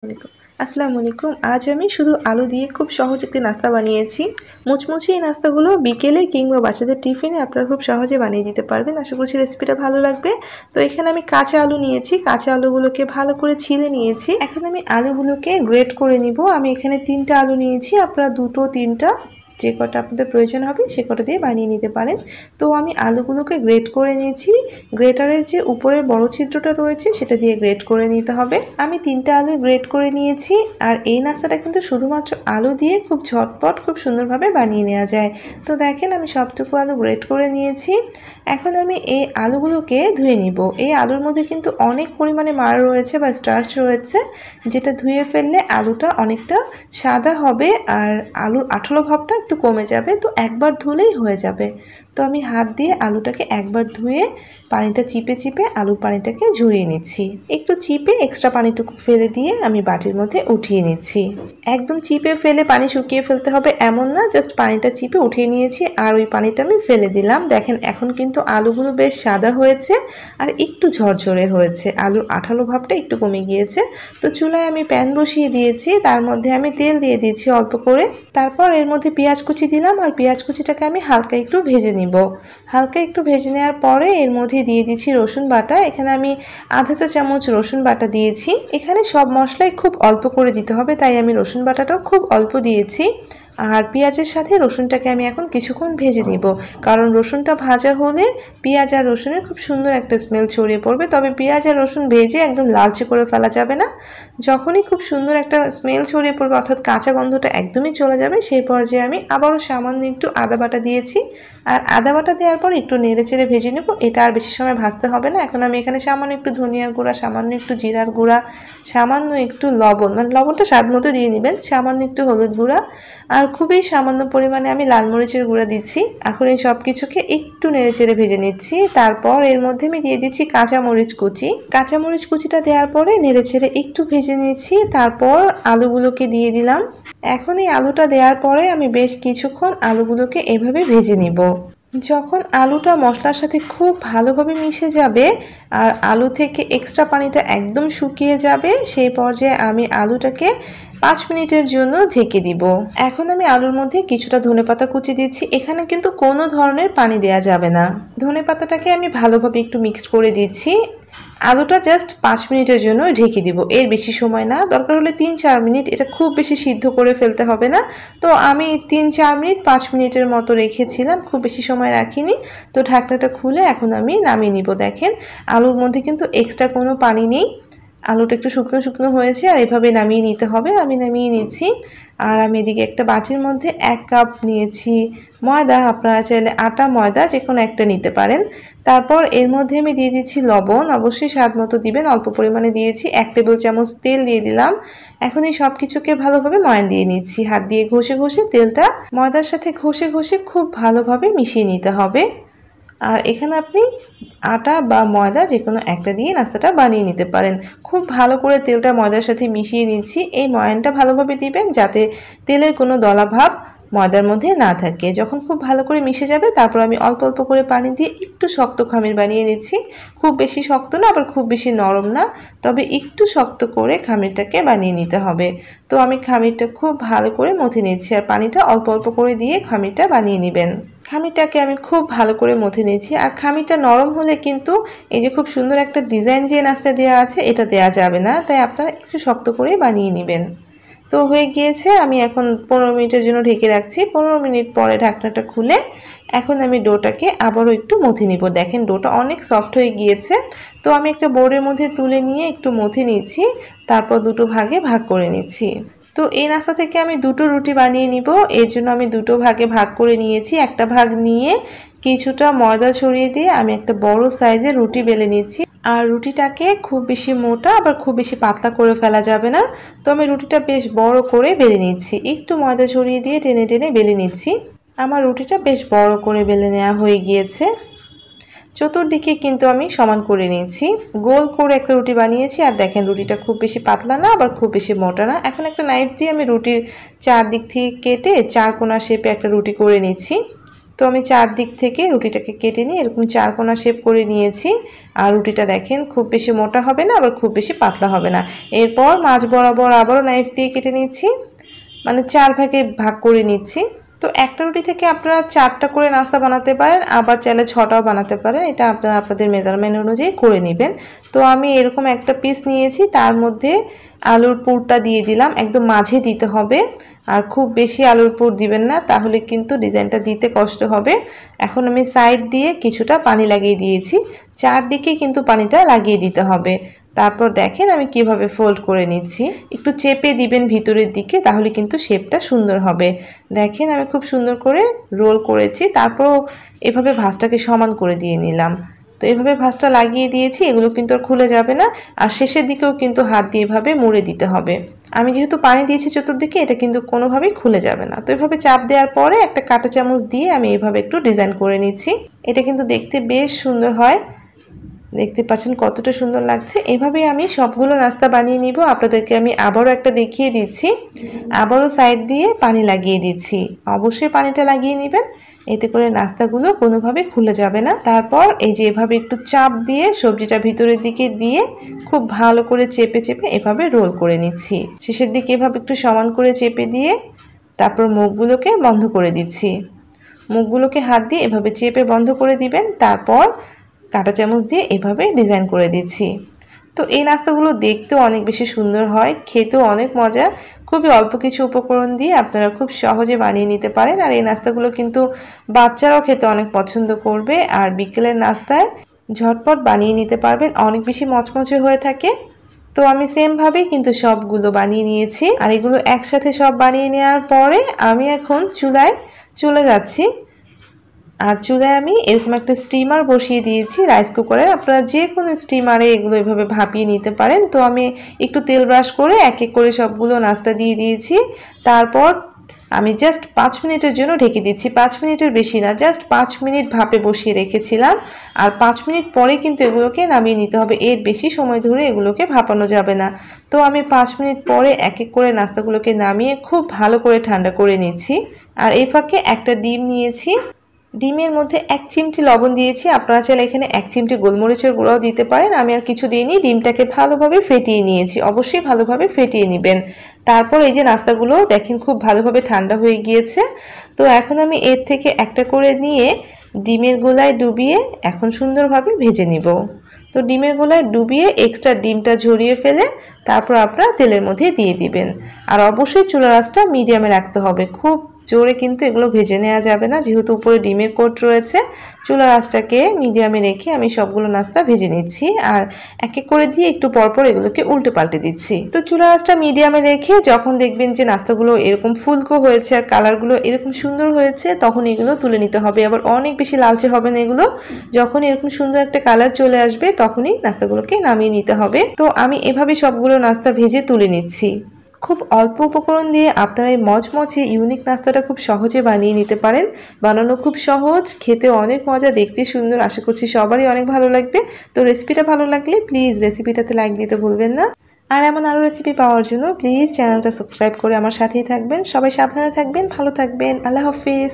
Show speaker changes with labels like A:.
A: আসসালামু আলাইকুম। আজ আমি শুধু আলু দিয়ে খুব সহজ একটি নাস্তা বানিয়েছি। মুচমুচে এই নাস্তাগুলো বিকেলে কিংবা বাচ্চাদের টিফিনে আপনারা খুব সহজে বানিয়ে দিতে পারবেন। আশা করছি রেসিপিটা ভালো লাগবে। তো এখানে আমি কাঁচা আলু নিয়েছি, কাঁচা আলুগুলোকে ভালো করে ছিলে নিয়েছি। এখন আমি আলুগুলোকে গ্রেট করে নিব। আমি এখানে 3টা আলু নিয়েছি, আপনারা 2টো 3টা যে কটা আপনাদের প্রয়োজন হবে সে কটা দিয়ে বানিয়ে নিতে পারেন। তো আমি আলুগুলোকে গ্রেট করে নিয়েছি। গ্রেটারের যে উপরের বড় ছিদ্রটা রয়েছে সেটা দিয়ে গ্রেট করে নিতে হবে। আমি 3টা আলু গ্রেট করে নিয়েছি। আর এই নাস্তাটা কিন্তু শুধুমাত্র আলু দিয়ে খুব ঝটপট খুব সুন্দরভাবে বানিয়ে নেওয়া যায়। তো দেখেন আমি সবটুকু আলু গ্রেট করে নিয়েছি। এখন আমি এই আলুগুলোকে ধুয়ে নিব। এই আলুর মধ্যে কিন্তু অনেক পরিমাণে মাড় রয়েছে বা স্টার্চ রয়েছে, যেটা ধুয়ে ফেললে আলুটা অনেকটা সাদা হবে আর আলুর আঠালো ভাবটা একটু কমে যাবে। তো একবার ধুলেই হয়ে যাবে। তো আমি হাত দিয়ে আলুটাকে একবার ধুয়ে পানিটা চিপে চিপে আলুর পানিটাকে ঝরিয়ে নিচ্ছি। একটু চিপে এক্সট্রা পানিটুকু ফেলে দিয়ে আমি বাটির মধ্যে উঠিয়ে নিচ্ছি। একদম চিপে ফেলে পানি শুকিয়ে ফেলতে হবে এমন না, জাস্ট পানিটা চিপে উঠিয়ে নিয়েছি আর ওই পানিটা আমি ফেলে দিলাম। দেখেন এখন কিন্তু আলুগুলো বেশ সাদা হয়েছে আর একটু ঝরঝরে হয়েছে, আলুর আঠালো ভাবটা একটু কমে গিয়েছে। তো চুলায় আমি প্যান বসিয়ে দিয়েছি, তার মধ্যে আমি তেল দিয়ে দিয়েছি অল্প করে। তারপর এর মধ্যে পেঁয়াজ কুচি দিলাম আর পেঁয়াজ কুচিটাকে আমি হালকা একটু ভেজে নিব। হালকা একটু ভেজে নেওয়ার পরে এর মধ্যে দিয়ে দিচ্ছি রসুন বাটা। এখানে আমি আধা চা চামচ রসুন বাটা দিয়েছি। এখানে সব মশলাই খুব অল্প করে দিতে হবে, তাই আমি রসুন বাটাটাও খুব অল্প দিয়েছি। আর পেঁয়াজের সাথে রসুনটাকে আমি এখন কিছুক্ষণ ভেজে নিব, কারণ রসুনটা ভাজা হলে পেঁয়াজ আর রসুনের খুব সুন্দর একটা স্মেল ছড়িয়ে পড়বে। তবে পেঁয়াজ আর রসুন ভেজে একদম লালচে করে ফেলা যাবে না। যখনই খুব সুন্দর একটা স্মেল ছড়িয়ে পড়বে, অর্থাৎ কাঁচা গন্ধটা একদমই চলে যাবে, সেই পর্যায়ে আমি আবারও সামান্য একটু আদা বাটা দিয়েছি। আর আদা বাটা দেওয়ার পর একটু নেড়ে চেড়ে ভেজে নেব। এটা আর বেশি সময় ভাজতে হবে না। এখন আমি এখানে সামান্য একটু ধনিয়ার গুঁড়া, সামান্য একটু জিরার গুঁড়া, সামান্য একটু লবণ, মানে লবণটা স্বাদ মতো দিয়ে নেবেন, সামান্য একটু হলুদ গুঁড়া আর খুবই সামান্য পরিমাণে আমি লাল মরিচের গুঁড়া দিচ্ছি। এখন এই সব কিছুকে একটু নেড়ে চেড়ে ভেজে নিচ্ছি। তারপর এর মধ্যে আমি দিয়ে দিচ্ছি কাঁচামরিচ কুচি। কাঁচামরিচ কুচিটা দেওয়ার পরে নেড়ে চেড়ে একটু ভেজে নিচ্ছি। তারপর আলুগুলোকে দিয়ে দিলাম। এখন এই আলুটা দেওয়ার পরে আমি বেশ কিছুক্ষণ আলুগুলোকে এভাবে ভেজে নিব। যখন আলুটা মশলার সাথে খুব ভালোভাবে মিশে যাবে আর আলু থেকে এক্সট্রা পানিটা একদম শুকিয়ে যাবে, সেই পর্যায়ে আমি আলুটাকে 5 মিনিটের জন্য ঢেকে দিব। এখন আমি আলুর মধ্যে কিছুটা ধনেপাতা কুচি দিচ্ছি। এখানে কিন্তু কোনো ধরনের পানি দেওয়া যাবে না। ধনেপাতাটাকে আমি ভালোভাবে একটু মিক্সড করে দিচ্ছি। আলুটা জাস্ট 5 মিনিটের জন্য ঢেকে দিব, এর বেশি সময় না, দরকার হলে 3-4 মিনিট। এটা খুব বেশি সিদ্ধ করে ফেলতে হবে না। তো আমি 3-4 মিনিট 5 মিনিটের মতো রেখেছিলাম, খুব বেশি সময় রাখিনি। তো ঢাকনাটা খুলে এখন আমি নামিয়ে নিব। দেখেন আলুর মধ্যে কিন্তু এক্সট্রা কোনো পানি নেই, আলুটা একটু শুকনো শুকনো হয়েছে আর এভাবে নামিয়ে নিতে হবে। আমি নামিয়ে নিচ্ছি। আর আমি এদিকে একটা বাটির মধ্যে 1 কাপ নিয়েছি ময়দা, আপনারা চাইলে আটা ময়দা যে কোনো একটা নিতে পারেন। তারপর এর মধ্যে আমি দিয়ে দিচ্ছি লবণ, অবশ্যই স্বাদ মতো দিবেন, অল্প পরিমাণে দিয়েছি। 1 টেবিল চামচ তেল দিয়ে দিলাম। এখন এই সব কিছুকে ভালোভাবে ময়ান দিয়ে নিচ্ছি। হাত দিয়ে ঘষে ঘষে তেলটা ময়দার সাথে ঘষে ঘষে খুব ভালোভাবে মিশিয়ে নিতে হবে। আর এখানে আপনি আটা বা ময়দা যে কোনো একটা দিয়ে নাস্তাটা বানিয়ে নিতে পারেন। খুব ভালো করে তেলটা ময়দার সাথে মিশিয়ে নিচ্ছি। এই ময়ানটা ভালোভাবে দিবেন যাতে তেলের কোনো দলাভাব ময়দার মধ্যে না থাকে। যখন খুব ভালো করে মিশে যাবে তারপর আমি অল্প অল্প করে পানি দিয়ে একটু শক্ত খামির বানিয়ে নিচ্ছি। খুব বেশি শক্ত না আবার খুব বেশি নরম না, তবে একটু শক্ত করে খামিরটাকে বানিয়ে নিতে হবে। তো আমি খামিরটা খুব ভালো করে মথে নিচ্ছি আর পানিটা অল্প অল্প করে দিয়ে খামিরটা বানিয়ে নেবেন। খামিরটাকে আমি খুব ভালো করে মথে নিয়েছি। আর খামিরটা নরম হলে কিন্তু এই যে খুব সুন্দর একটা ডিজাইন যে নাস্তা দেওয়া আছে এটা দেওয়া যাবে না, তাই আপনারা একটু শক্ত করে বানিয়ে নেবেন। তো হয়ে গিয়েছে, আমি এখন 15 মিনিটের জন্য ঢেকে রাখছি। 15 মিনিট পরে ঢাকনাটা খুলে এখন আমি ডোটাকে আবারও একটু মথে নিব। দেখেন ডোটা অনেক সফট হয়ে গিয়েছে। তো আমি একটা বোর্ডের মধ্যে তুলে নিয়ে একটু মথে নিচ্ছি, তারপর দুটো ভাগে ভাগ করে নিচ্ছি। তো এই নাস্তা থেকে আমি 2টো রুটি বানিয়ে নিব, এর জন্য আমি 2টো ভাগে ভাগ করে নিয়েছি। একটা ভাগ নিয়ে কিছুটা ময়দা ছড়িয়ে দিয়ে আমি একটা বড় সাইজের রুটি বেলে নিচ্ছি। আর রুটিটাকে খুব বেশি মোটা আবার খুব বেশি পাতলা করে ফেলা যাবে না। তো আমি রুটিটা বেশ বড় করে বেলে নিচ্ছি, একটু ময়দা ছড়িয়ে দিয়ে টেনে টেনে বেলে নিচ্ছি। আমার রুটিটা বেশ বড় করে বেলে নেওয়া হয়ে গিয়েছে। চতুর্দিকে কিন্তু আমি সমান করে নিয়েছি, গোল করে একটা রুটি বানিয়েছি। আর দেখেন রুটিটা খুব বেশি পাতলা না আবার খুব বেশি মোটা না। এখন একটা নাইফ দিয়ে আমি রুটির চারদিক থেকে কেটে 4 কোণা শেপে একটা রুটি করে নিচ্ছি। তো আমি চারদিক থেকে রুটিটাকে কেটে নিয়ে এরকম চারকোনা শেপ করে নিয়েছি। আর রুটিটা দেখেন খুব বেশি মোটা হবে না, আবার খুব বেশি পাতলা হবে না। এরপর মাঝ বরাবর আবারও নাইফ দিয়ে কেটে নিচ্ছি, মানে 4 ভাগে ভাগ করে নিচ্ছি। তো একটা রুটি থেকে আপনারা 4টা করে নাস্তা বানাতে পারেন, আবার চাইলে 6টাও বানাতে পারেন। এটা আপনারা আপনাদের মেজারমেন্ট অনুযায়ী করে নেবেন। তো আমি এরকম একটা পিস নিয়েছি, তার মধ্যে আলুর পুরটা দিয়ে দিলাম, একদম মাঝে দিতে হবে। আর খুব বেশি আলুর পুর দিবেন না, তাহলে কিন্তু ডিজাইনটা দিতে কষ্ট হবে। এখন আমি সাইড দিয়ে কিছুটা পানি লাগিয়ে দিয়েছি, চারদিকে কিন্তু পানিটা লাগিয়ে দিতে হবে। তারপর দেখেন আমি কিভাবে ফোল্ড করে নিচ্ছি, একটু চেপে দিবেন ভিতরের দিকে, তাহলে কিন্তু শেপটা সুন্দর হবে। দেখেন আমি খুব সুন্দর করে রোল করেছি, তারপরও এভাবে ভাঁজটাকে সমান করে দিয়ে নিলাম। তো এভাবে ভাঁজটা লাগিয়ে দিয়েছি, এগুলো কিন্তু আর খুলে যাবে না। আর শেষের দিকেও কিন্তু হাত দিয়ে এভাবে মুড়ে দিতে হবে। আমি যেহেতু পানি দিয়েছি চতুর্দিকে, এটা কিন্তু কোনোভাবেই খুলে যাবে না। তো এভাবে চাপ দেওয়ার পরে একটা কাঁটা চামচ দিয়ে আমি এভাবে একটু ডিজাইন করে নিচ্ছি। এটা কিন্তু দেখতে বেশ সুন্দর হয়, দেখতে পাচ্ছেন কতটা সুন্দর লাগছে। এভাবেই আমি সবগুলো নাস্তা বানিয়ে নিব। আপনাদেরকে আমি আবারও একটা দেখিয়ে দিচ্ছি, আবারও সাইড দিয়ে পানি লাগিয়ে দিচ্ছি। অবশ্যই পানিটা লাগিয়ে নেবেন, এতে করে নাস্তাগুলো কোনোভাবে খুলে যাবে না। তারপর এই যে এভাবে একটু চাপ দিয়ে সবজিটা ভিতরের দিকে দিয়ে খুব ভালো করে চেপে চেপে এভাবে রোল করে নিচ্ছি। শেষের দিকে এভাবে একটু সমান করে চেপে দিয়ে তারপর মুখগুলোকে বন্ধ করে দিচ্ছি। মুখগুলোকে হাত দিয়ে এভাবে চেপে বন্ধ করে দিবেন। তারপর কাঁটা চামচ দিয়ে এভাবে ডিজাইন করে দিচ্ছি। তো এই নাস্তাগুলো দেখতেও অনেক বেশি সুন্দর হয়, খেতেও অনেক মজা। খুবই অল্প কিছু উপকরণ দিয়ে আপনারা খুব সহজে বানিয়ে নিতে পারেন। আর এই নাস্তাগুলো কিন্তু বাচ্চারাও খেতে অনেক পছন্দ করবে। আর বিকেলের নাস্তায় ঝটপট বানিয়ে নিতে পারবেন, অনেক বেশি মচমচে হয়ে থাকে। তো আমি সেমভাবেই কিন্তু সবগুলো বানিয়ে নিয়েছি। আর এগুলো একসাথে সব বানিয়ে নেওয়ার পরে আমি এখন চুলায় চলে যাচ্ছি। আর চুলায় আমি এরকম একটা স্টিমার বসিয়ে দিয়েছি, রাইস কুকারে। আপনারা যে কোনো স্টিমারে এগুলো এভাবে ভাপিয়ে নিতে পারেন। তো আমি একটু তেল ব্রাশ করে এক এক করে সবগুলো নাস্তা দিয়ে দিয়েছি। তারপর আমি জাস্ট 5 মিনিটের জন্য ঢেকে দিচ্ছি। 5 মিনিটের বেশি না, জাস্ট 5 মিনিট ভাপে বসিয়ে রেখেছিলাম। আর 5 মিনিট পরে কিন্তু এগুলোকে নামিয়ে নিতে হবে, এর বেশি সময় ধরে এগুলোকে ভাপানো যাবে না। তো আমি 5 মিনিট পরে এক এক করে নাস্তাগুলোকে নামিয়ে খুব ভালো করে ঠান্ডা করে নিচ্ছি। আর এই ফাঁকে একটা ডিম নিয়েছি, ডিমের মধ্যে 1 চিমটি লবণ দিয়েছি। আপনারা চাইলে এখানে 1 চিমটি গোলমরিচের গুঁড়াও দিতে পারেন, আমি আর কিছু দিইনি। ডিমটাকে ভালোভাবে ফেটিয়ে নিয়েছি, অবশ্যই ভালোভাবে ফেটিয়ে নেবেন। তারপর এই যে নাস্তাগুলো দেখেন খুব ভালোভাবে ঠান্ডা হয়ে গিয়েছে। তো এখন আমি এর থেকে একটা করে নিয়ে ডিমের গোলায় ডুবিয়ে এখন সুন্দরভাবে ভেজে নিব। তো ডিমের গোলায় ডুবিয়ে এক্সট্রা ডিমটা ঝরিয়ে ফেলে তারপর আপনারা তেলের মধ্যে দিয়ে দিবেন। আর অবশ্যই চুলার আঁচটা মিডিয়ামে রাখতে হবে, খুব জোরে কিন্তু এগুলো ভেজে নেওয়া যাবে না, যেহেতু উপরে ডিমের কোট রয়েছে। চুলার আঁচটাকে মিডিয়ামে রেখে আমি সবগুলো নাস্তা ভেজে নিচ্ছি। আর এক এক করে দিয়ে একটু পরপর এগুলোকে উল্টে পাল্টে দিচ্ছি। তো চুলার আঁচটা মিডিয়ামে রেখে যখন দেখবেন যে নাস্তাগুলো এরকম ফুলকো হয়েছে আর কালারগুলো এরকম সুন্দর হয়েছে, তখন এগুলো তুলে নিতে হবে। আবার অনেক বেশি লালচে হবে না এগুলো। যখন এরকম সুন্দর একটা কালার চলে আসবে তখনই নাস্তাগুলোকে নামিয়ে নিতে হবে। তো আমি এভাবে সবগুলো নাস্তা ভেজে তুলে নিচ্ছি। খুব অল্প উপকরণ দিয়ে আপনারা এই মচমচে ইউনিক নাস্তাটা খুব সহজে বানিয়ে নিতে পারেন। বানানো খুব সহজ, খেতে অনেক মজা, দেখতে সুন্দর। আশা করছি সবারই অনেক ভালো লাগবে। তো রেসিপিটা ভালো লাগলে প্লিজ রেসিপিটাতে লাইক দিতে ভুলবেন না। আর এমন আরও রেসিপি পাওয়ার জন্য প্লিজ চ্যানেলটা সাবস্ক্রাইব করে আমার সাথেই থাকবেন। সবাই সাবধানে থাকবেন, ভালো থাকবেন। আল্লাহ হাফিজ।